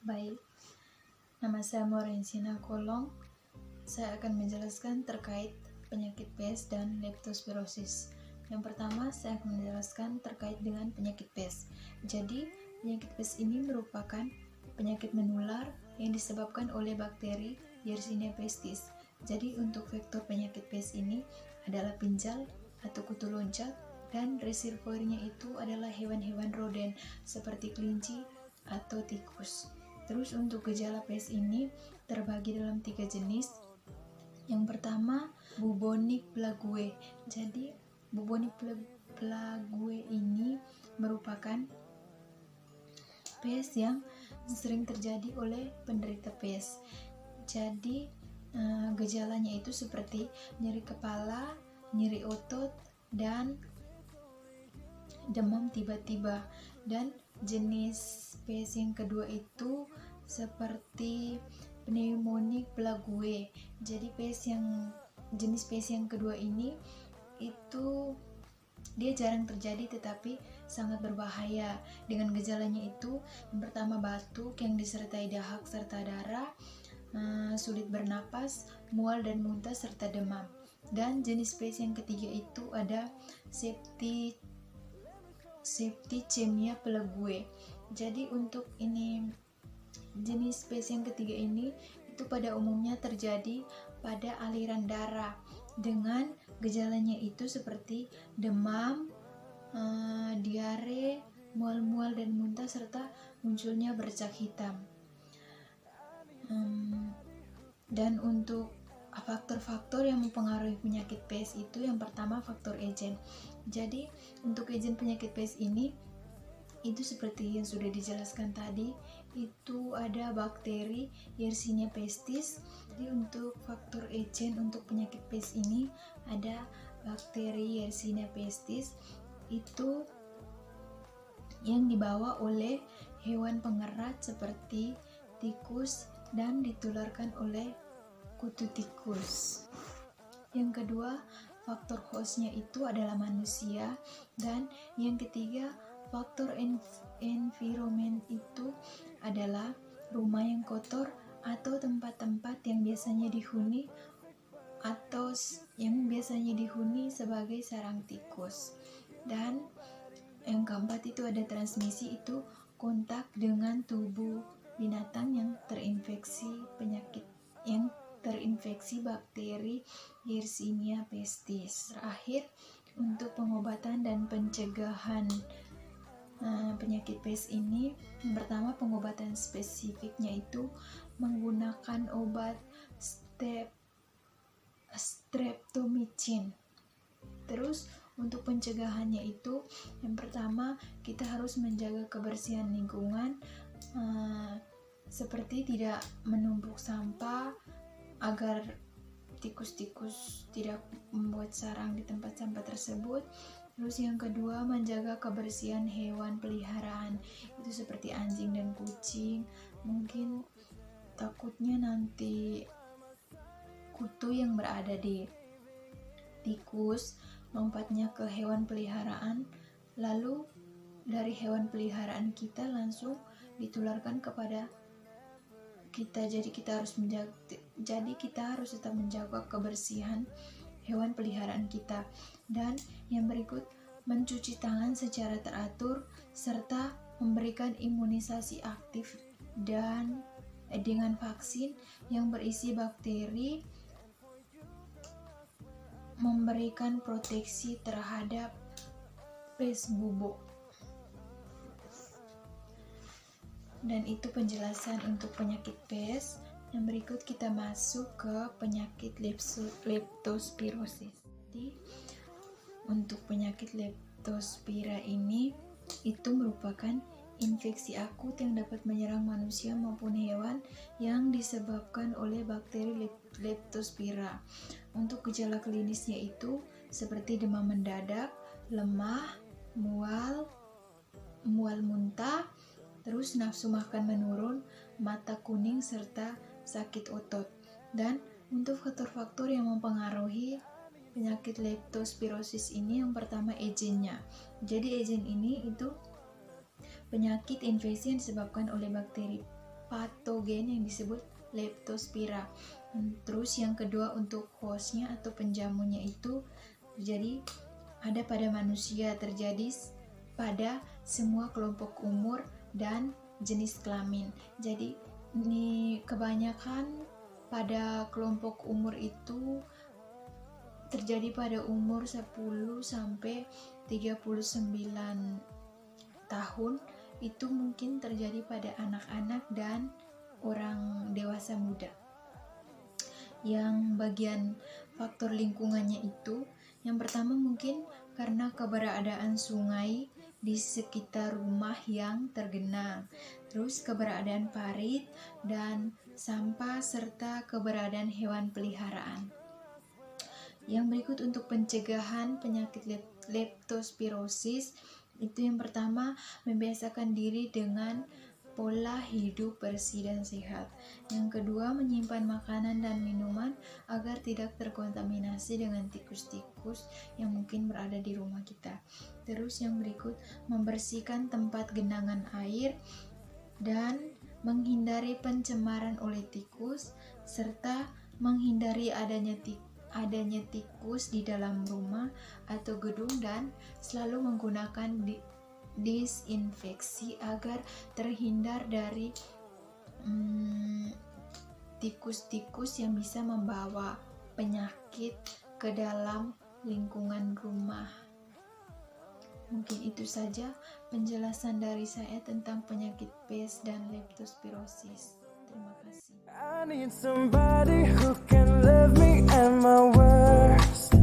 Baik, nama saya Morensina Kolong. Saya akan menjelaskan terkait penyakit pes dan leptospirosis. Yang pertama, saya akan menjelaskan terkait dengan penyakit pes. Jadi, penyakit pes ini merupakan penyakit menular yang disebabkan oleh bakteri Yersinia pestis. Jadi, untuk vektor penyakit pes ini adalah pinjal atau kutu loncat, dan reservoirnya itu adalah hewan-hewan roden seperti kelinci atau tikus. Terus untuk gejala pes ini terbagi dalam 3 jenis. Yang pertama, bubonic plague. Jadi bubonic plague ini merupakan pes yang sering terjadi oleh penderita pes. Jadi gejalanya itu seperti nyeri kepala, nyeri otot, dan demam tiba-tiba. Dan jenis pes yang kedua itu seperti pneumonic plague. Jadi jenis pes yang kedua ini itu dia jarang terjadi tetapi sangat berbahaya. Dengan gejalanya itu, yang pertama batuk yang disertai dahak serta darah, sulit bernapas, mual dan muntah serta demam. Dan jenis pes yang ketiga itu ada septicemia plague. Jadi untuk ini jenis pes yang ketiga ini itu pada umumnya terjadi pada aliran darah dengan gejalanya itu seperti demam, diare, mual-mual dan muntah serta munculnya bercak hitam. Dan untuk faktor-faktor yang mempengaruhi penyakit pes itu yang pertama faktor agen. Jadi untuk agen penyakit pes ini itu seperti yang sudah dijelaskan tadi, itu ada bakteri Yersinia pestis. Jadi untuk faktor agen untuk penyakit pes ini ada bakteri Yersinia pestis itu yang dibawa oleh hewan pengerat seperti tikus dan ditularkan oleh kutu tikus. Yang kedua, faktor hostnya itu adalah manusia. Dan yang ketiga, faktor environment itu adalah rumah yang kotor atau tempat-tempat yang biasanya dihuni sebagai sarang tikus. Dan yang keempat itu ada transmisi, itu kontak dengan tubuh binatang yang terinfeksi bakteri Yersinia pestis. Terakhir, untuk pengobatan dan pencegahan penyakit pes ini, yang pertama pengobatan spesifiknya itu menggunakan obat streptomycin. Terus untuk pencegahannya itu yang pertama kita harus menjaga kebersihan lingkungan, seperti tidak menumpuk sampah agar tikus-tikus tidak membuat sarang di tempat sampah tersebut. Terus yang kedua, menjaga kebersihan hewan peliharaan, itu seperti anjing dan kucing. Mungkin takutnya nanti kutu yang berada di tikus lompatnya ke hewan peliharaan, lalu dari hewan peliharaan kita langsung ditularkan kepada kita. Jadi kita harus tetap menjaga kebersihan hewan peliharaan kita. Dan yang berikut, mencuci tangan secara teratur serta memberikan imunisasi aktif dan dengan vaksin yang berisi bakteri, memberikan proteksi terhadap pes bubuk. Dan itu penjelasan untuk penyakit pes. Yang berikut kita masuk ke penyakit leptospirosis. Jadi untuk penyakit leptospira ini itu merupakan infeksi akut yang dapat menyerang manusia maupun hewan yang disebabkan oleh bakteri leptospira. Untuk gejala klinisnya itu seperti demam mendadak, lemah, mual muntah, terus nafsu makan menurun, mata kuning serta sakit otot. Dan untuk faktor-faktor yang mempengaruhi penyakit leptospirosis ini, yang pertama agennya. Jadi agen ini itu penyakit infeksi yang disebabkan oleh bakteri patogen yang disebut Leptospira. Terus yang kedua untuk hostnya atau penjamunya itu terjadi ada pada manusia, terjadi pada semua kelompok umur dan jenis kelamin. Jadi ini kebanyakan pada kelompok umur itu terjadi pada umur 10 sampai 39 tahun. Itu mungkin terjadi pada anak-anak dan orang dewasa muda. Yang bagian faktor lingkungannya itu, yang pertama mungkin karena keberadaan sungai di sekitar rumah yang tergenang, terus keberadaan parit dan sampah, serta keberadaan hewan peliharaan. Yang berikut untuk pencegahan penyakit leptospirosis itu yang pertama, membiasakan diri dengan pola hidup bersih dan sehat. Yang kedua, menyimpan makanan dan minuman agar tidak terkontaminasi dengan tikus-tikus yang mungkin berada di rumah kita. Terus yang berikut, membersihkan tempat genangan air dan menghindari pencemaran oleh tikus, serta menghindari adanya tikus di dalam rumah atau gedung, dan selalu menggunakan disinfeksi agar terhindar dari tikus-tikus yang bisa membawa penyakit ke dalam lingkungan rumah. Mungkin itu saja penjelasan dari saya tentang penyakit pes dan leptospirosis. Terima kasih. I need somebody who can love me and my worst.